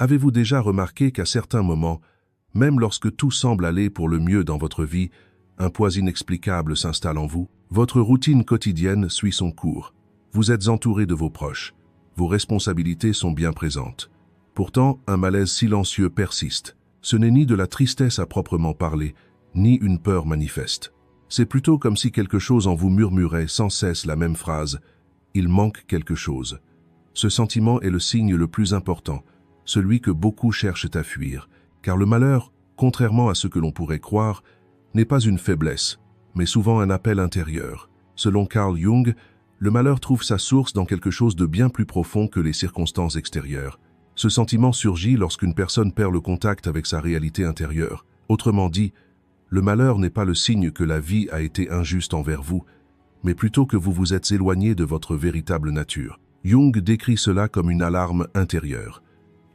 Avez-vous déjà remarqué qu'à certains moments, même lorsque tout semble aller pour le mieux dans votre vie, un poids inexplicable s'installe en vous? Votre routine quotidienne suit son cours. Vous êtes entouré de vos proches. Vos responsabilités sont bien présentes. Pourtant, un malaise silencieux persiste. Ce n'est ni de la tristesse à proprement parler, ni une peur manifeste. C'est plutôt comme si quelque chose en vous murmurait sans cesse la même phrase « Il manque quelque chose ». Ce sentiment est le signe le plus important, celui que beaucoup cherchent à fuir, car le malheur, contrairement à ce que l'on pourrait croire, n'est pas une faiblesse, mais souvent un appel intérieur. Selon Carl Jung, le malheur trouve sa source dans quelque chose de bien plus profond que les circonstances extérieures. Ce sentiment surgit lorsqu'une personne perd le contact avec sa réalité intérieure. Autrement dit, le malheur n'est pas le signe que la vie a été injuste envers vous, mais plutôt que vous vous êtes éloigné de votre véritable nature. Jung décrit cela comme une alarme intérieure.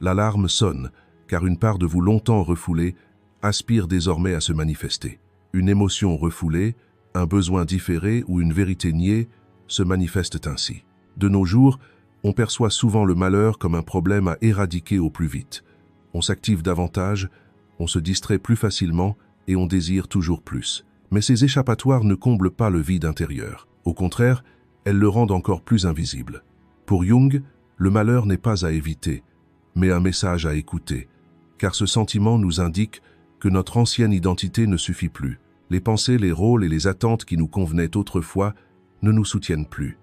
L'alarme sonne, car une part de vous longtemps refoulée aspire désormais à se manifester. Une émotion refoulée, un besoin différé ou une vérité niée se manifestent ainsi. De nos jours, on perçoit souvent le malheur comme un problème à éradiquer au plus vite. On s'active davantage, on se distrait plus facilement et on désire toujours plus. Mais ces échappatoires ne comblent pas le vide intérieur. Au contraire, elles le rendent encore plus invisible. Pour Jung, le malheur n'est pas à éviter, mais un message à écouter, car ce sentiment nous indique que notre ancienne identité ne suffit plus. Les pensées, les rôles et les attentes qui nous convenaient autrefois ne nous soutiennent plus.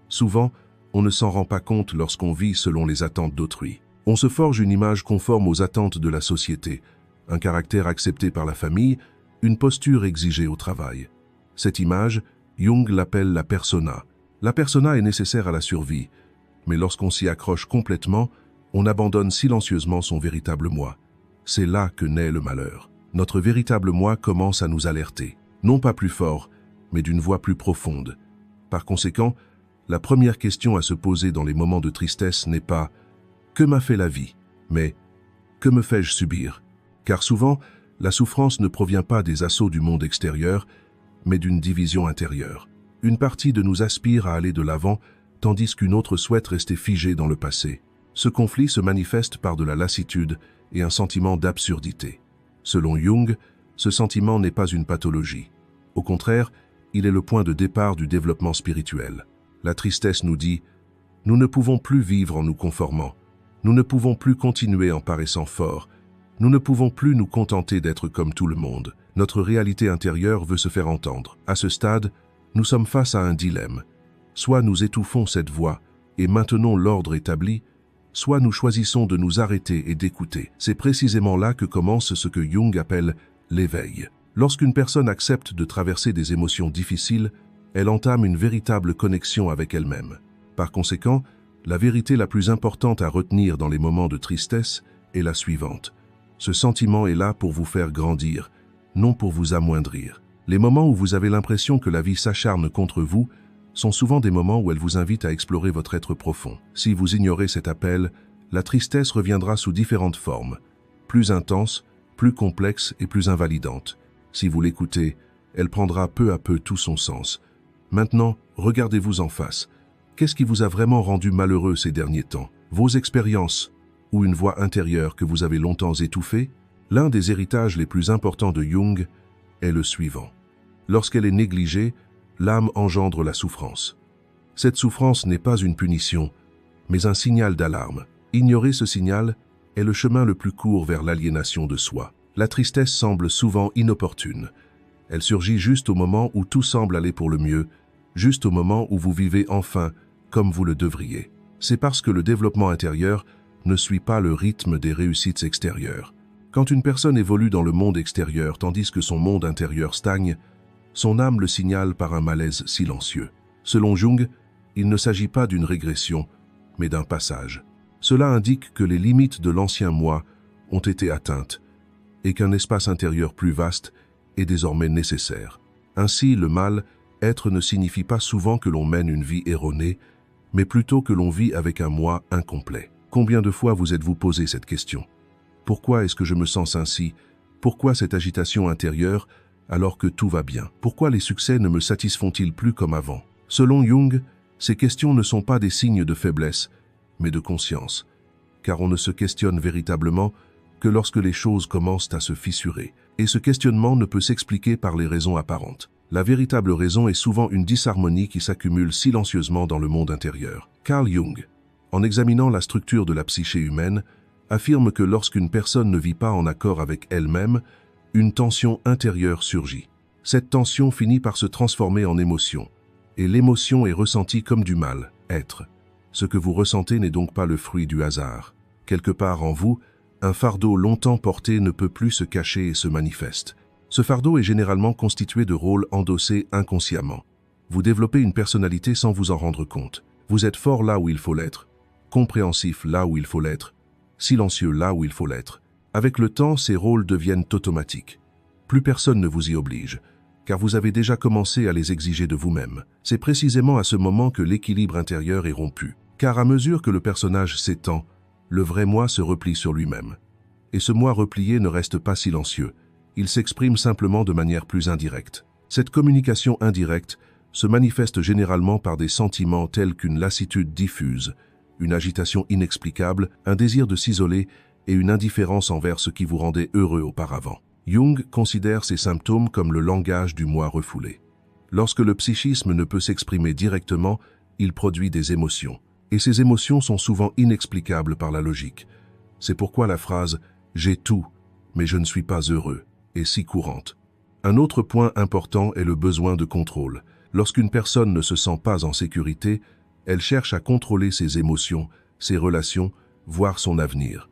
Souvent, on ne s'en rend pas compte lorsqu'on vit selon les attentes d'autrui. On se forge une image conforme aux attentes de la société, un caractère accepté par la famille, une posture exigée au travail. Cette image, Jung l'appelle la persona. La persona est nécessaire à la survie, mais lorsqu'on s'y accroche complètement, on abandonne silencieusement son véritable moi. C'est là que naît le malheur. Notre véritable moi commence à nous alerter, non pas plus fort, mais d'une voix plus profonde. Par conséquent, la première question à se poser dans les moments de tristesse n'est pas « Que m'a fait la vie ?», mais « Que me fais-je subir ?» Car souvent, la souffrance ne provient pas des assauts du monde extérieur, mais d'une division intérieure. Une partie de nous aspire à aller de l'avant, tandis qu'une autre souhaite rester figée dans le passé. Ce conflit se manifeste par de la lassitude et un sentiment d'absurdité. Selon Jung, ce sentiment n'est pas une pathologie. Au contraire, il est le point de départ du développement spirituel. La tristesse nous dit « Nous ne pouvons plus vivre en nous conformant. Nous ne pouvons plus continuer en paraissant forts. Nous ne pouvons plus nous contenter d'être comme tout le monde. Notre réalité intérieure veut se faire entendre. À ce stade, nous sommes face à un dilemme. Soit nous étouffons cette voix et maintenons l'ordre établi, soit nous choisissons de nous arrêter et d'écouter. C'est précisément là que commence ce que Jung appelle l'éveil. Lorsqu'une personne accepte de traverser des émotions difficiles, elle entame une véritable connexion avec elle-même. Par conséquent, la vérité la plus importante à retenir dans les moments de tristesse est la suivante. Ce sentiment est là pour vous faire grandir, non pour vous amoindrir. Les moments où vous avez l'impression que la vie s'acharne contre vous sont souvent des moments où elle vous invite à explorer votre être profond. Si vous ignorez cet appel, la tristesse reviendra sous différentes formes, plus intense, plus complexe et plus invalidante. Si vous l'écoutez, elle prendra peu à peu tout son sens. Maintenant, regardez-vous en face. Qu'est-ce qui vous a vraiment rendu malheureux ces derniers temps? Vos expériences ou une voix intérieure que vous avez longtemps étouffée? L'un des héritages les plus importants de Jung est le suivant. Lorsqu'elle est négligée, l'âme engendre la souffrance. Cette souffrance n'est pas une punition, mais un signal d'alarme. Ignorer ce signal est le chemin le plus court vers l'aliénation de soi. La tristesse semble souvent inopportune. Elle surgit juste au moment où tout semble aller pour le mieux, juste au moment où vous vivez enfin comme vous le devriez. C'est parce que le développement intérieur ne suit pas le rythme des réussites extérieures. Quand une personne évolue dans le monde extérieur tandis que son monde intérieur stagne, son âme le signale par un malaise silencieux. Selon Jung, il ne s'agit pas d'une régression, mais d'un passage. Cela indique que les limites de l'ancien moi ont été atteintes et qu'un espace intérieur plus vaste est désormais nécessaire. Ainsi, le mal, être ne signifie pas souvent que l'on mène une vie erronée, mais plutôt que l'on vit avec un moi incomplet. Combien de fois vous êtes-vous posé cette question? Pourquoi est-ce que je me sens ainsi? Pourquoi cette agitation intérieure alors que tout va bien? Pourquoi les succès ne me satisfont-ils plus comme avant? Selon Jung, ces questions ne sont pas des signes de faiblesse, mais de conscience. car on ne se questionne véritablement que lorsque les choses commencent à se fissurer. Et ce questionnement ne peut s'expliquer par les raisons apparentes. La véritable raison est souvent une disharmonie qui s'accumule silencieusement dans le monde intérieur. Carl Jung, en examinant la structure de la psyché humaine, affirme que lorsqu'une personne ne vit pas en accord avec elle-même, une tension intérieure surgit. Cette tension finit par se transformer en émotion, et l'émotion est ressentie comme du mal, être. Ce que vous ressentez n'est donc pas le fruit du hasard. Quelque part en vous, un fardeau longtemps porté ne peut plus se cacher et se manifeste. Ce fardeau est généralement constitué de rôles endossés inconsciemment. Vous développez une personnalité sans vous en rendre compte. Vous êtes fort là où il faut l'être, compréhensif là où il faut l'être, silencieux là où il faut l'être. Avec le temps, ces rôles deviennent automatiques. Plus personne ne vous y oblige, car vous avez déjà commencé à les exiger de vous-même. C'est précisément à ce moment que l'équilibre intérieur est rompu. Car à mesure que le personnage s'étend, le vrai moi se replie sur lui-même. Et ce moi replié ne reste pas silencieux, il s'exprime simplement de manière plus indirecte. Cette communication indirecte se manifeste généralement par des sentiments tels qu'une lassitude diffuse, une agitation inexplicable, un désir de s'isoler et une indifférence envers ce qui vous rendait heureux auparavant. Jung considère ces symptômes comme le langage du moi refoulé. Lorsque le psychisme ne peut s'exprimer directement, il produit des émotions. Et ces émotions sont souvent inexplicables par la logique. C'est pourquoi la phrase « j'ai tout, mais je ne suis pas heureux » est si courante. Un autre point important est le besoin de contrôle. Lorsqu'une personne ne se sent pas en sécurité, elle cherche à contrôler ses émotions, ses relations, voire son avenir.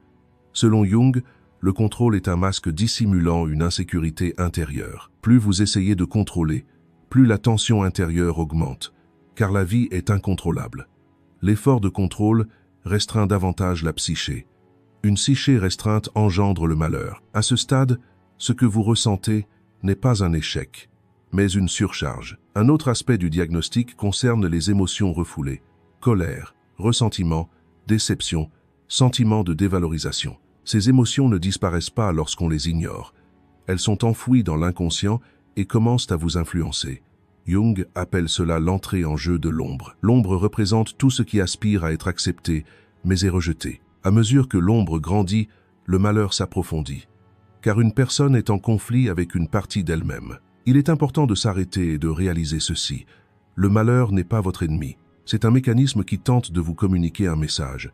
Selon Jung, le contrôle est un masque dissimulant une insécurité intérieure. Plus vous essayez de contrôler, plus la tension intérieure augmente, car la vie est incontrôlable. L'effort de contrôle restreint davantage la psyché. Une psyché restreinte engendre le malheur. À ce stade, ce que vous ressentez n'est pas un échec, mais une surcharge. Un autre aspect du diagnostic concerne les émotions refoulées. Colère, ressentiment, déception, sentiment de dévalorisation. Ces émotions ne disparaissent pas lorsqu'on les ignore. Elles sont enfouies dans l'inconscient et commencent à vous influencer. Jung appelle cela l'entrée en jeu de l'ombre. L'ombre représente tout ce qui aspire à être accepté, mais est rejeté. À mesure que l'ombre grandit, le malheur s'approfondit. Car une personne est en conflit avec une partie d'elle-même. Il est important de s'arrêter et de réaliser ceci. Le malheur n'est pas votre ennemi. C'est un mécanisme qui tente de vous communiquer un message.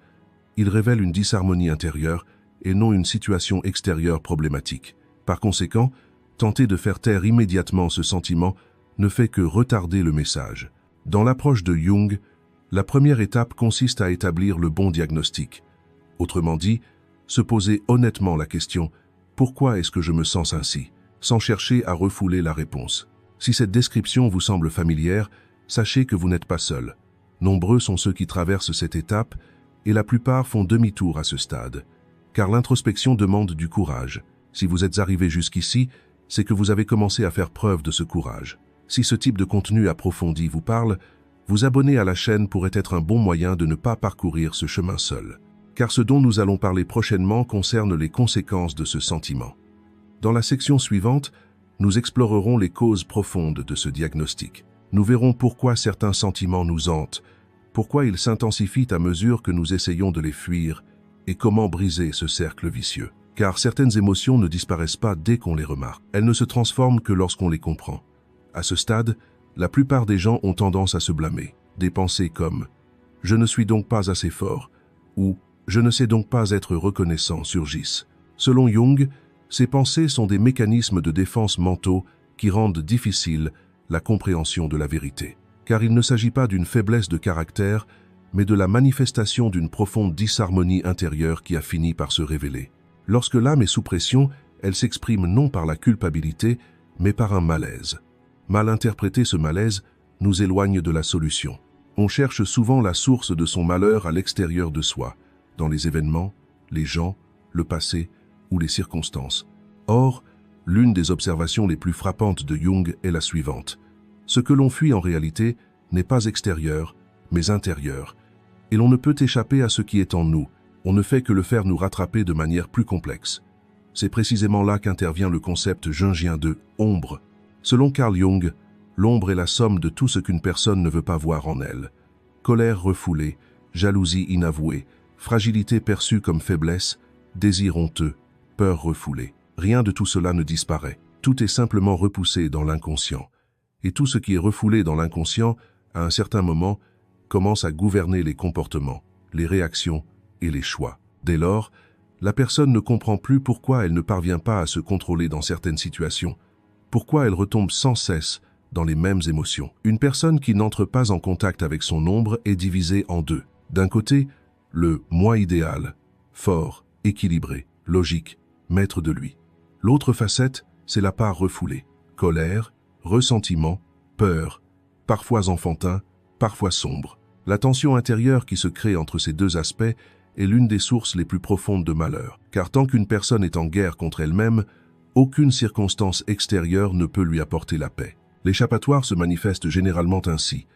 Il révèle une disharmonie intérieure et non une situation extérieure problématique. Par conséquent, tenter de faire taire immédiatement ce sentiment ne fait que retarder le message. Dans l'approche de Jung, la première étape consiste à établir le bon diagnostic. Autrement dit, se poser honnêtement la question « Pourquoi est-ce que je me sens ainsi ?» sans chercher à refouler la réponse. Si cette description vous semble familière, sachez que vous n'êtes pas seul. Nombreux sont ceux qui traversent cette étape et la plupart font demi-tour à ce stade. Car l'introspection demande du courage. Si vous êtes arrivé jusqu'ici, c'est que vous avez commencé à faire preuve de ce courage. Si ce type de contenu approfondi vous parle, vous abonner à la chaîne pourrait être un bon moyen de ne pas parcourir ce chemin seul. Car ce dont nous allons parler prochainement concerne les conséquences de ce sentiment. Dans la section suivante, nous explorerons les causes profondes de ce diagnostic. Nous verrons pourquoi certains sentiments nous hantent, pourquoi ils s'intensifient à mesure que nous essayons de les fuir, et comment briser ce cercle vicieux. Car certaines émotions ne disparaissent pas dès qu'on les remarque. Elles ne se transforment que lorsqu'on les comprend. À ce stade, la plupart des gens ont tendance à se blâmer. Des pensées comme « je ne suis donc pas assez fort » ou « je ne sais donc pas être reconnaissant » surgissent. Selon Jung, ces pensées sont des mécanismes de défense mentaux qui rendent difficile la compréhension de la vérité. Car il ne s'agit pas d'une faiblesse de caractère, mais de la manifestation d'une profonde disharmonie intérieure qui a fini par se révéler. Lorsque l'âme est sous pression, elle s'exprime non par la culpabilité, mais par un malaise. Mal interpréter ce malaise nous éloigne de la solution. On cherche souvent la source de son malheur à l'extérieur de soi, dans les événements, les gens, le passé ou les circonstances. Or, l'une des observations les plus frappantes de Jung est la suivante. Ce que l'on fuit en réalité n'est pas extérieur, mais intérieur, et l'on ne peut échapper à ce qui est en nous, on ne fait que le faire nous rattraper de manière plus complexe. C'est précisément là qu'intervient le concept jungien de « ombre ». Selon Carl Jung, l'ombre est la somme de tout ce qu'une personne ne veut pas voir en elle. Colère refoulée, jalousie inavouée, fragilité perçue comme faiblesse, désir honteux, peur refoulée. Rien de tout cela ne disparaît. Tout est simplement repoussé dans l'inconscient. Et tout ce qui est refoulé dans l'inconscient, à un certain moment, commence à gouverner les comportements, les réactions et les choix. Dès lors, la personne ne comprend plus pourquoi elle ne parvient pas à se contrôler dans certaines situations, pourquoi elle retombe sans cesse dans les mêmes émotions. Une personne qui n'entre pas en contact avec son ombre est divisée en deux. D'un côté, le « moi idéal », fort, équilibré, logique, maître de lui. L'autre facette, c'est la part refoulée, colère, ressentiment, peur, parfois enfantin, parfois sombre. La tension intérieure qui se crée entre ces deux aspects est l'une des sources les plus profondes de malheur, car tant qu'une personne est en guerre contre elle-même, aucune circonstance extérieure ne peut lui apporter la paix. L'échappatoire se manifeste généralement ainsi.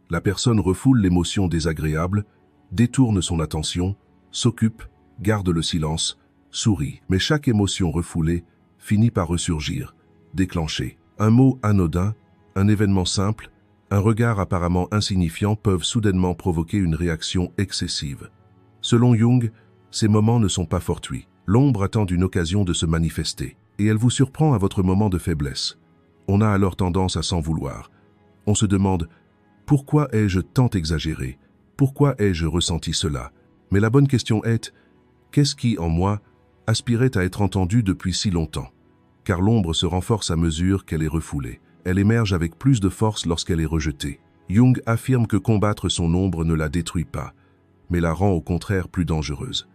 La personne refoule l'émotion désagréable, détourne son attention, s'occupe, garde le silence, sourit. Mais chaque émotion refoulée finit par ressurgir, déclencher. Un mot anodin, un événement simple, un regard apparemment insignifiant peuvent soudainement provoquer une réaction excessive. Selon Jung, ces moments ne sont pas fortuits. L'ombre attend une occasion de se manifester, et elle vous surprend à votre moment de faiblesse. On a alors tendance à s'en vouloir. On se demande « Pourquoi ai-je tant exagéré ? Pourquoi ai-je ressenti cela ?» Mais la bonne question est « Qu'est-ce qui, en moi, aspirait à être entendu depuis si longtemps ?» Car l'ombre se renforce à mesure qu'elle est refoulée. Elle émerge avec plus de force lorsqu'elle est rejetée. Jung affirme que combattre son ombre ne la détruit pas, mais la rend au contraire plus dangereuse.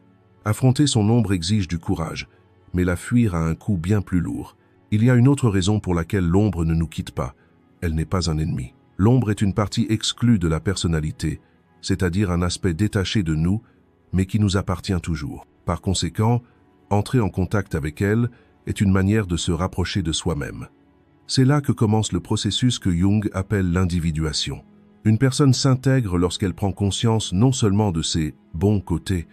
Affronter son ombre exige du courage, mais la fuir a un coût bien plus lourd. Il y a une autre raison pour laquelle l'ombre ne nous quitte pas. Elle n'est pas un ennemi. L'ombre est une partie exclue de la personnalité, c'est-à-dire un aspect détaché de nous, mais qui nous appartient toujours. Par conséquent, entrer en contact avec elle est une manière de se rapprocher de soi-même. C'est là que commence le processus que Jung appelle l'individuation. Une personne s'intègre lorsqu'elle prend conscience non seulement de ses bons côtés,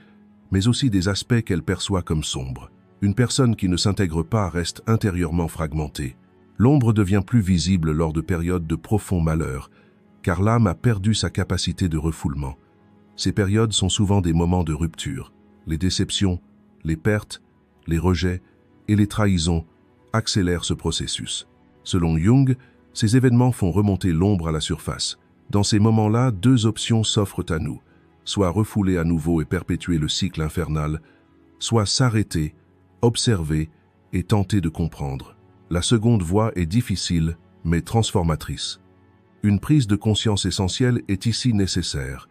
mais aussi des aspects qu'elle perçoit comme sombres. Une personne qui ne s'intègre pas reste intérieurement fragmentée. L'ombre devient plus visible lors de périodes de profond malheur, car l'âme a perdu sa capacité de refoulement. Ces périodes sont souvent des moments de rupture. Les déceptions, les pertes, les rejets et les trahisons accélèrent ce processus. Selon Jung, ces événements font remonter l'ombre à la surface. Dans ces moments-là, deux options s'offrent à nous, soit refouler à nouveau et perpétuer le cycle infernal, soit s'arrêter, observer et tenter de comprendre. La seconde voie est difficile, mais transformatrice. Une prise de conscience essentielle est ici nécessaire.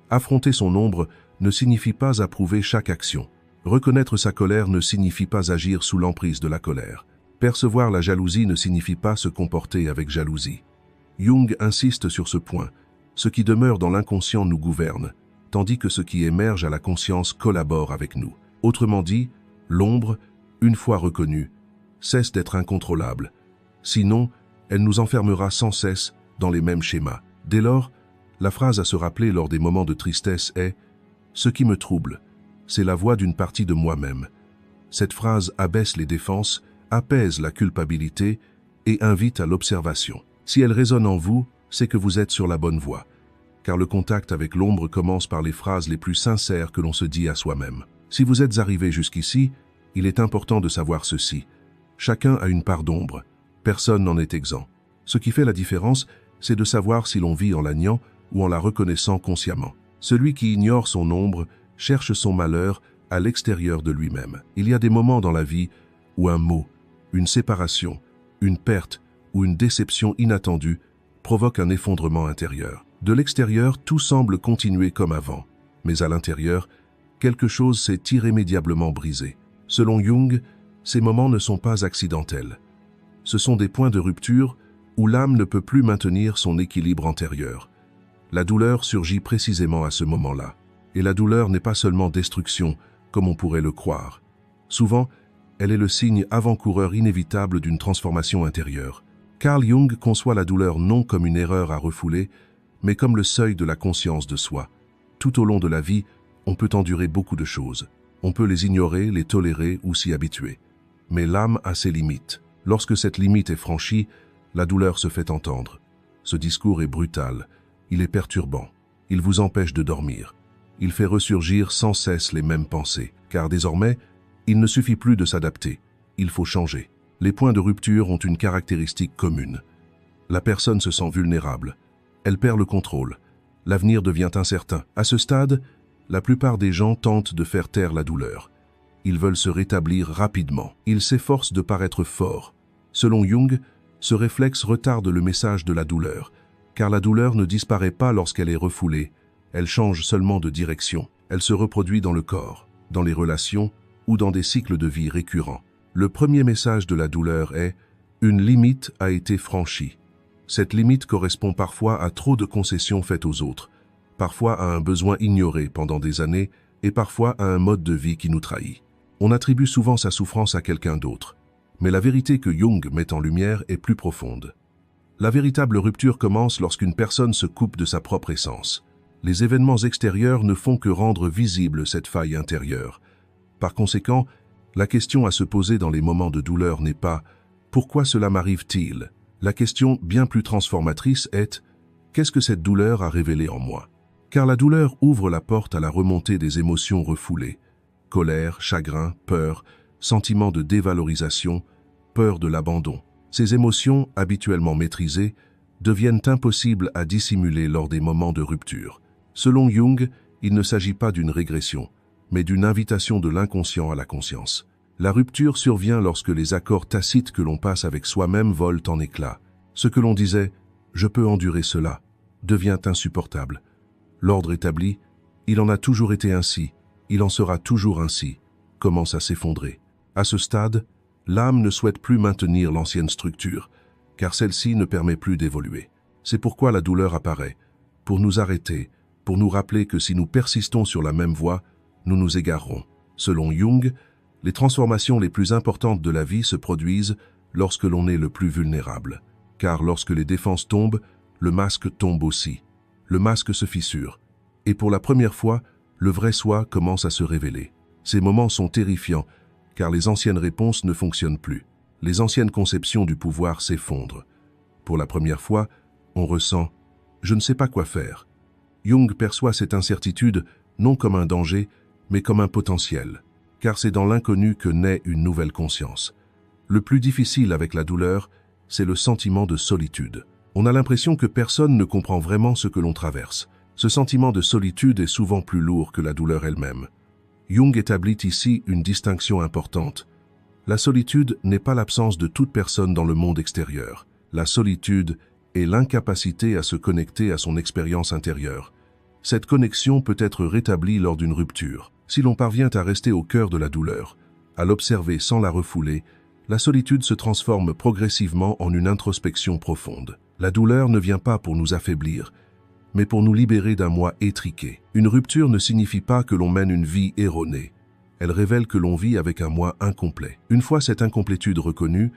Affronter son ombre ne signifie pas approuver chaque action. Reconnaître sa colère ne signifie pas agir sous l'emprise de la colère. Percevoir la jalousie ne signifie pas se comporter avec jalousie. Jung insiste sur ce point. Ce qui demeure dans l'inconscient nous gouverne, tandis que ce qui émerge à la conscience collabore avec nous. Autrement dit, l'ombre, une fois reconnue, cesse d'être incontrôlable. Sinon, elle nous enfermera sans cesse dans les mêmes schémas. Dès lors, la phrase à se rappeler lors des moments de tristesse est « Ce qui me trouble, c'est la voix d'une partie de moi-même ». Cette phrase abaisse les défenses, apaise la culpabilité et invite à l'observation. Si elle résonne en vous, c'est que vous êtes sur la bonne voie, car le contact avec l'ombre commence par les phrases les plus sincères que l'on se dit à soi-même. Si vous êtes arrivé jusqu'ici, il est important de savoir ceci. Chacun a une part d'ombre, personne n'en est exempt. Ce qui fait la différence, c'est de savoir si l'on vit en la niant ou en la reconnaissant consciemment. Celui qui ignore son ombre cherche son malheur à l'extérieur de lui-même. Il y a des moments dans la vie où un mot, une séparation, une perte ou une déception inattendue provoque un effondrement intérieur. De l'extérieur, tout semble continuer comme avant, mais à l'intérieur, quelque chose s'est irrémédiablement brisé. Selon Jung, ces moments ne sont pas accidentels. Ce sont des points de rupture où l'âme ne peut plus maintenir son équilibre antérieur. La douleur surgit précisément à ce moment-là. Et la douleur n'est pas seulement destruction, comme on pourrait le croire. Souvent, elle est le signe avant-coureur inévitable d'une transformation intérieure. Carl Jung conçoit la douleur non comme une erreur à refouler, mais comme le seuil de la conscience de soi. Tout au long de la vie, on peut endurer beaucoup de choses. On peut les ignorer, les tolérer ou s'y habituer. Mais l'âme a ses limites. Lorsque cette limite est franchie, la douleur se fait entendre. Ce discours est brutal, il est perturbant, il vous empêche de dormir. Il fait ressurgir sans cesse les mêmes pensées, car désormais, il ne suffit plus de s'adapter, il faut changer. Les points de rupture ont une caractéristique commune. La personne se sent vulnérable, elle perd le contrôle, l'avenir devient incertain. À ce stade, la plupart des gens tentent de faire taire la douleur. Ils veulent se rétablir rapidement. Ils s'efforcent de paraître forts. Selon Jung, ce réflexe retarde le message de la douleur, car la douleur ne disparaît pas lorsqu'elle est refoulée, elle change seulement de direction. Elle se reproduit dans le corps, dans les relations ou dans des cycles de vie récurrents. Le premier message de la douleur est « une limite a été franchie ». Cette limite correspond parfois à trop de concessions faites aux autres, parfois à un besoin ignoré pendant des années et parfois à un mode de vie qui nous trahit. On attribue souvent sa souffrance à quelqu'un d'autre, mais la vérité que Jung met en lumière est plus profonde. La véritable rupture commence lorsqu'une personne se coupe de sa propre essence. Les événements extérieurs ne font que rendre visible cette faille intérieure. Par conséquent, la question à se poser dans les moments de douleur n'est pas « pourquoi cela m'arrive-t-il ?» La question bien plus transformatrice est « qu'est-ce que cette douleur a révélé en moi ?» Car la douleur ouvre la porte à la remontée des émotions refoulées. Colère, chagrin, peur, sentiment de dévalorisation, peur de l'abandon. Ces émotions, habituellement maîtrisées, deviennent impossibles à dissimuler lors des moments de rupture. Selon Jung, il ne s'agit pas d'une régression, mais d'une invitation de l'inconscient à la conscience. La rupture survient lorsque les accords tacites que l'on passe avec soi-même volent en éclats. Ce que l'on disait « je peux endurer cela » devient insupportable. L'ordre établi « il en a toujours été ainsi, il en sera toujours ainsi » commence à s'effondrer. À ce stade, l'âme ne souhaite plus maintenir l'ancienne structure, car celle-ci ne permet plus d'évoluer. C'est pourquoi la douleur apparaît, pour nous arrêter, pour nous rappeler que si nous persistons sur la même voie, nous nous égarerons. Selon Jung, les transformations les plus importantes de la vie se produisent lorsque l'on est le plus vulnérable. Car lorsque les défenses tombent, le masque tombe aussi. Le masque se fissure. Et pour la première fois, le vrai soi commence à se révéler. Ces moments sont terrifiants, car les anciennes réponses ne fonctionnent plus. Les anciennes conceptions du pouvoir s'effondrent. Pour la première fois, on ressent « je ne sais pas quoi faire ». Jung perçoit cette incertitude non comme un danger, mais comme un potentiel, car c'est dans l'inconnu que naît une nouvelle conscience. Le plus difficile avec la douleur, c'est le sentiment de solitude. On a l'impression que personne ne comprend vraiment ce que l'on traverse. Ce sentiment de solitude est souvent plus lourd que la douleur elle-même. Jung établit ici une distinction importante. La solitude n'est pas l'absence de toute personne dans le monde extérieur. La solitude est l'incapacité à se connecter à son expérience intérieure. Cette connexion peut être rétablie lors d'une rupture. Si l'on parvient à rester au cœur de la douleur, à l'observer sans la refouler, la solitude se transforme progressivement en une introspection profonde. La douleur ne vient pas pour nous affaiblir, mais pour nous libérer d'un moi étriqué. Une rupture ne signifie pas que l'on mène une vie erronée. Elle révèle que l'on vit avec un moi incomplet. Une fois cette incomplétude reconnue,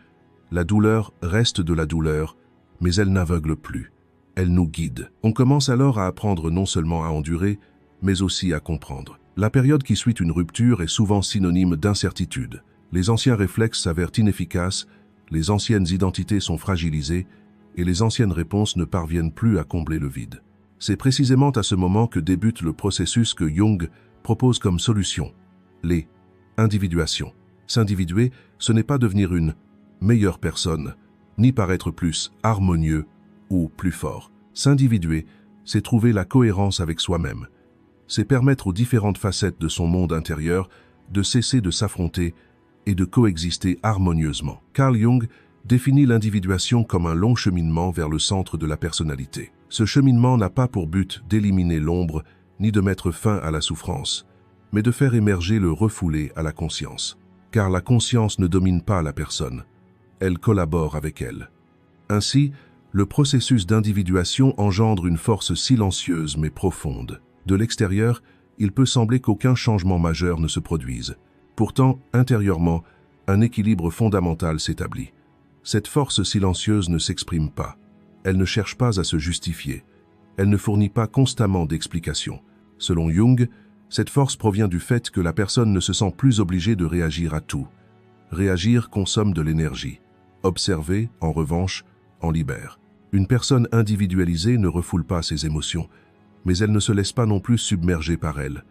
la douleur reste de la douleur, mais elle n'aveugle plus. Elle nous guide. On commence alors à apprendre non seulement à endurer, mais aussi à comprendre. La période qui suit une rupture est souvent synonyme d'incertitude. Les anciens réflexes s'avèrent inefficaces, les anciennes identités sont fragilisées, et les anciennes réponses ne parviennent plus à combler le vide. C'est précisément à ce moment que débute le processus que Jung propose comme solution. Les individuations. S'individuer, ce n'est pas devenir une meilleure personne, ni paraître plus harmonieux ou plus fort. S'individuer, c'est trouver la cohérence avec soi-même. C'est permettre aux différentes facettes de son monde intérieur de cesser de s'affronter et de coexister harmonieusement. Carl Jung définit l'individuation comme un long cheminement vers le centre de la personnalité. Ce cheminement n'a pas pour but d'éliminer l'ombre ni de mettre fin à la souffrance, mais de faire émerger le refoulé à la conscience. Car la conscience ne domine pas la personne, elle collabore avec elle. Ainsi, le processus d'individuation engendre une force silencieuse mais profonde. De l'extérieur, il peut sembler qu'aucun changement majeur ne se produise. Pourtant, intérieurement, un équilibre fondamental s'établit. Cette force silencieuse ne s'exprime pas. Elle ne cherche pas à se justifier. Elle ne fournit pas constamment d'explications. Selon Jung, cette force provient du fait que la personne ne se sent plus obligée de réagir à tout. Réagir consomme de l'énergie. Observer, en revanche, en libère. Une personne individualisée ne refoule pas ses émotions. Mais elle ne se laisse pas non plus submerger par elle.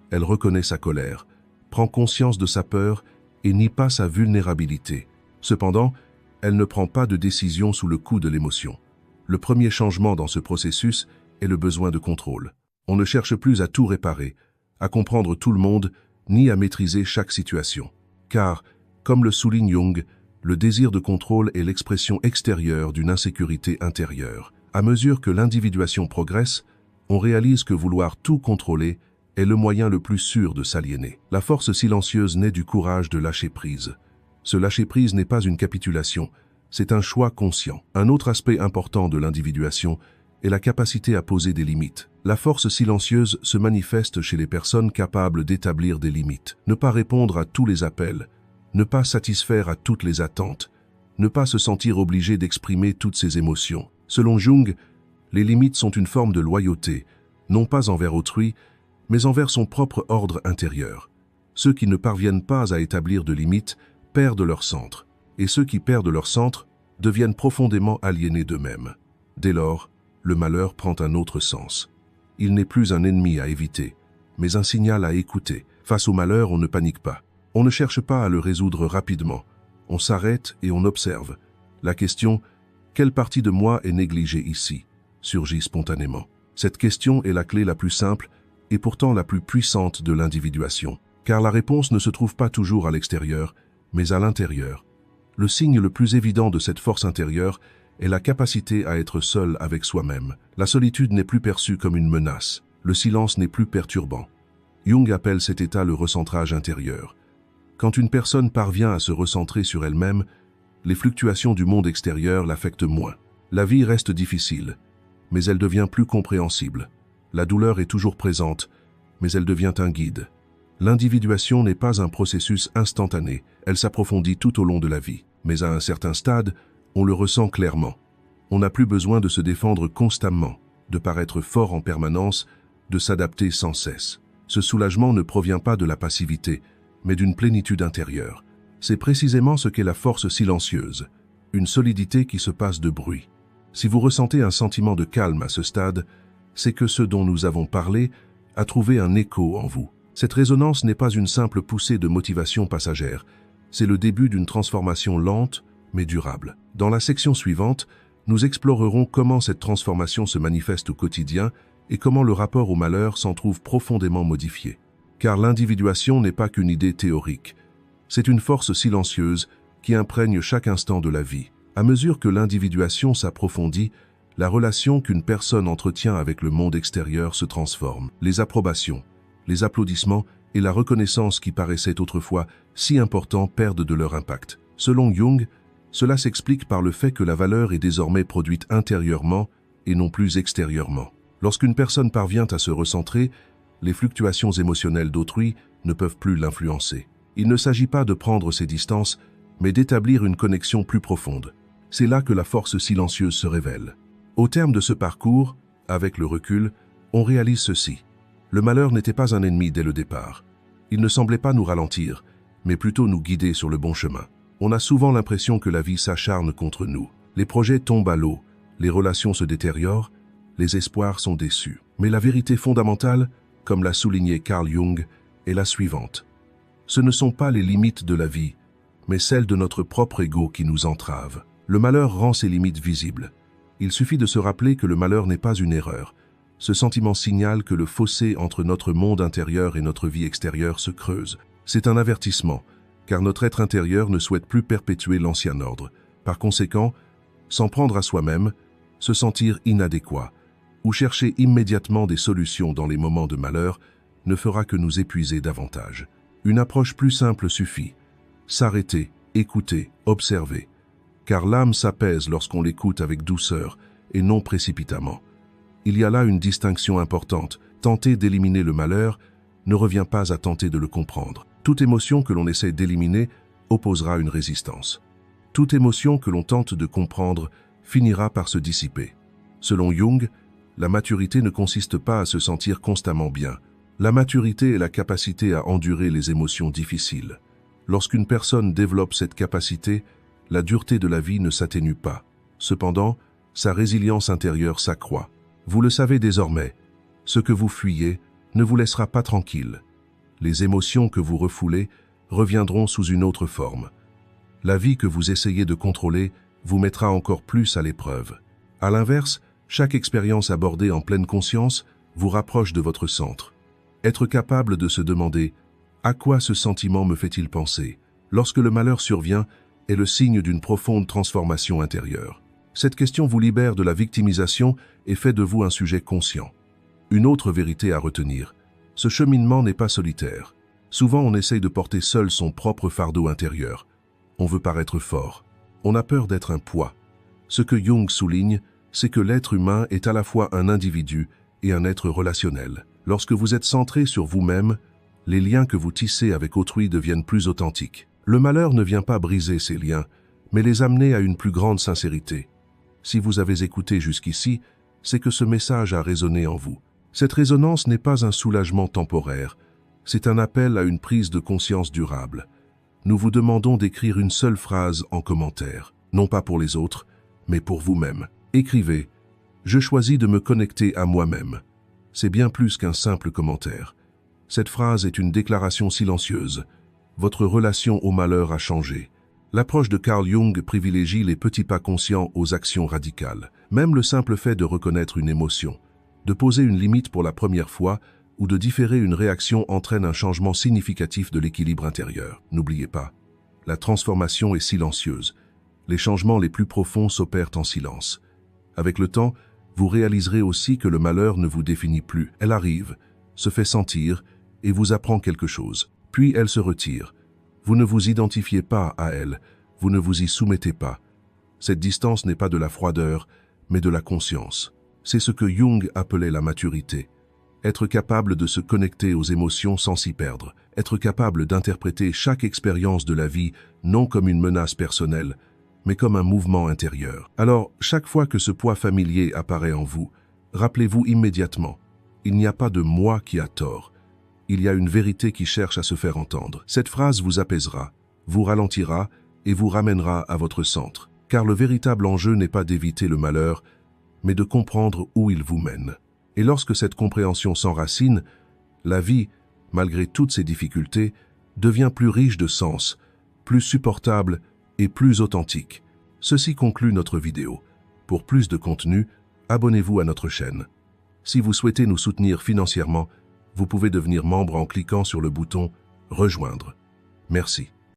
Elle reconnaît sa colère, prend conscience de sa peur et nie pas sa vulnérabilité. Cependant, elle ne prend pas de décision sous le coup de l'émotion. Le premier changement dans ce processus est le besoin de contrôle. On ne cherche plus à tout réparer, à comprendre tout le monde, ni à maîtriser chaque situation. Car, comme le souligne Jung, le désir de contrôle est l'expression extérieure d'une insécurité intérieure. À mesure que l'individuation progresse, on réalise que vouloir tout contrôler est le moyen le plus sûr de s'aliéner. La force silencieuse naît du courage de lâcher prise. Ce lâcher-prise n'est pas une capitulation, c'est un choix conscient. Un autre aspect important de l'individuation est la capacité à poser des limites. La force silencieuse se manifeste chez les personnes capables d'établir des limites. Ne pas répondre à tous les appels, ne pas satisfaire à toutes les attentes, ne pas se sentir obligé d'exprimer toutes ses émotions. Selon Jung, les limites sont une forme de loyauté, non pas envers autrui, mais envers son propre ordre intérieur. Ceux qui ne parviennent pas à établir de limites perdent leur centre, et ceux qui perdent leur centre deviennent profondément aliénés d'eux-mêmes. Dès lors, le malheur prend un autre sens. Il n'est plus un ennemi à éviter, mais un signal à écouter. Face au malheur, on ne panique pas. On ne cherche pas à le résoudre rapidement. On s'arrête et on observe. La question « Quelle partie de moi est négligée ici ?» surgit spontanément. Cette question est la clé la plus simple et pourtant la plus puissante de l'individuation. Car la réponse ne se trouve pas toujours à l'extérieur, mais à l'intérieur. Le signe le plus évident de cette force intérieure est la capacité à être seul avec soi-même. La solitude n'est plus perçue comme une menace. Le silence n'est plus perturbant. Jung appelle cet état le recentrage intérieur. Quand une personne parvient à se recentrer sur elle-même, les fluctuations du monde extérieur l'affectent moins. La vie reste difficile, mais elle devient plus compréhensible. La douleur est toujours présente, mais elle devient un guide. L'individuation n'est pas un processus instantané, elle s'approfondit tout au long de la vie. Mais à un certain stade, on le ressent clairement. On n'a plus besoin de se défendre constamment, de paraître fort en permanence, de s'adapter sans cesse. Ce soulagement ne provient pas de la passivité, mais d'une plénitude intérieure. C'est précisément ce qu'est la force silencieuse, une solidité qui se passe de bruit. Si vous ressentez un sentiment de calme à ce stade, c'est que ce dont nous avons parlé a trouvé un écho en vous. Cette résonance n'est pas une simple poussée de motivation passagère, c'est le début d'une transformation lente mais durable. Dans la section suivante, nous explorerons comment cette transformation se manifeste au quotidien et comment le rapport au malheur s'en trouve profondément modifié. Car l'individuation n'est pas qu'une idée théorique, c'est une force silencieuse qui imprègne chaque instant de la vie. À mesure que l'individuation s'approfondit, la relation qu'une personne entretient avec le monde extérieur se transforme. Les approbations, les applaudissements et la reconnaissance qui paraissaient autrefois si importants perdent de leur impact. Selon Jung, cela s'explique par le fait que la valeur est désormais produite intérieurement et non plus extérieurement. Lorsqu'une personne parvient à se recentrer, les fluctuations émotionnelles d'autrui ne peuvent plus l'influencer. Il ne s'agit pas de prendre ses distances, mais d'établir une connexion plus profonde. C'est là que la force silencieuse se révèle. Au terme de ce parcours, avec le recul, on réalise ceci. Le malheur n'était pas un ennemi dès le départ. Il ne semblait pas nous ralentir, mais plutôt nous guider sur le bon chemin. On a souvent l'impression que la vie s'acharne contre nous. Les projets tombent à l'eau, les relations se détériorent, les espoirs sont déçus. Mais la vérité fondamentale, comme l'a souligné Carl Jung, est la suivante. Ce ne sont pas les limites de la vie, mais celles de notre propre ego qui nous entravent. Le malheur rend ses limites visibles. Il suffit de se rappeler que le malheur n'est pas une erreur. Ce sentiment signale que le fossé entre notre monde intérieur et notre vie extérieure se creuse. C'est un avertissement, car notre être intérieur ne souhaite plus perpétuer l'ancien ordre. Par conséquent, s'en prendre à soi-même, se sentir inadéquat, ou chercher immédiatement des solutions dans les moments de malheur, ne fera que nous épuiser davantage. Une approche plus simple suffit. S'arrêter, écouter, observer. Car l'âme s'apaise lorsqu'on l'écoute avec douceur et non précipitamment. Il y a là une distinction importante. Tenter d'éliminer le malheur ne revient pas à tenter de le comprendre. Toute émotion que l'on essaie d'éliminer opposera une résistance. Toute émotion que l'on tente de comprendre finira par se dissiper. Selon Jung, la maturité ne consiste pas à se sentir constamment bien. La maturité est la capacité à endurer les émotions difficiles. Lorsqu'une personne développe cette capacité, la dureté de la vie ne s'atténue pas. Cependant, sa résilience intérieure s'accroît. Vous le savez désormais, Ce que vous fuyez ne vous laissera pas tranquille. Les émotions que vous refoulez reviendront sous une autre forme. La vie que vous essayez de contrôler vous mettra encore plus à l'épreuve. À l'inverse, chaque expérience abordée en pleine conscience vous rapproche de votre centre. Être capable de se demander « À quoi ce sentiment me fait-il penser ?» lorsque le malheur survient est le signe d'une profonde transformation intérieure. Cette question vous libère de la victimisation et fait de vous un sujet conscient. Une autre vérité à retenir, ce cheminement n'est pas solitaire. Souvent on essaye de porter seul son propre fardeau intérieur. On veut paraître fort. On a peur d'être un poids. Ce que Jung souligne, c'est que l'être humain est à la fois un individu et un être relationnel. Lorsque vous êtes centré sur vous-même, les liens que vous tissez avec autrui deviennent plus authentiques. Le malheur ne vient pas briser ces liens, mais les amener à une plus grande sincérité. Si vous avez écouté jusqu'ici, c'est que ce message a résonné en vous. Cette résonance n'est pas un soulagement temporaire, c'est un appel à une prise de conscience durable. Nous vous demandons d'écrire une seule phrase en commentaire, non pas pour les autres, mais pour vous-même. Écrivez « Je choisis de me connecter à moi-même ». C'est bien plus qu'un simple commentaire. Cette phrase est une déclaration silencieuse. Votre relation au malheur a changé. L'approche de Carl Jung privilégie les petits pas conscients aux actions radicales. Même le simple fait de reconnaître une émotion, de poser une limite pour la première fois ou de différer une réaction entraîne un changement significatif de l'équilibre intérieur. N'oubliez pas, la transformation est silencieuse. Les changements les plus profonds s'opèrent en silence. Avec le temps, vous réaliserez aussi que le malheur ne vous définit plus. Elle arrive, se fait sentir et vous apprend quelque chose. Puis elle se retire. Vous ne vous identifiez pas à elle, vous ne vous y soumettez pas. Cette distance n'est pas de la froideur, mais de la conscience. C'est ce que Jung appelait la maturité. Être capable de se connecter aux émotions sans s'y perdre. Être capable d'interpréter chaque expérience de la vie non comme une menace personnelle, mais comme un mouvement intérieur. Alors, chaque fois que ce poids familier apparaît en vous, rappelez-vous immédiatement, il n'y a pas de moi qui a tort. Il y a une vérité qui cherche à se faire entendre. Cette phrase vous apaisera, vous ralentira et vous ramènera à votre centre. Car le véritable enjeu n'est pas d'éviter le malheur, mais de comprendre où il vous mène. Et lorsque cette compréhension s'enracine, la vie, malgré toutes ses difficultés, devient plus riche de sens, plus supportable et plus authentique. Ceci conclut notre vidéo. Pour plus de contenu, abonnez-vous à notre chaîne. Si vous souhaitez nous soutenir financièrement, vous pouvez devenir membre en cliquant sur le bouton « Rejoindre ». Merci.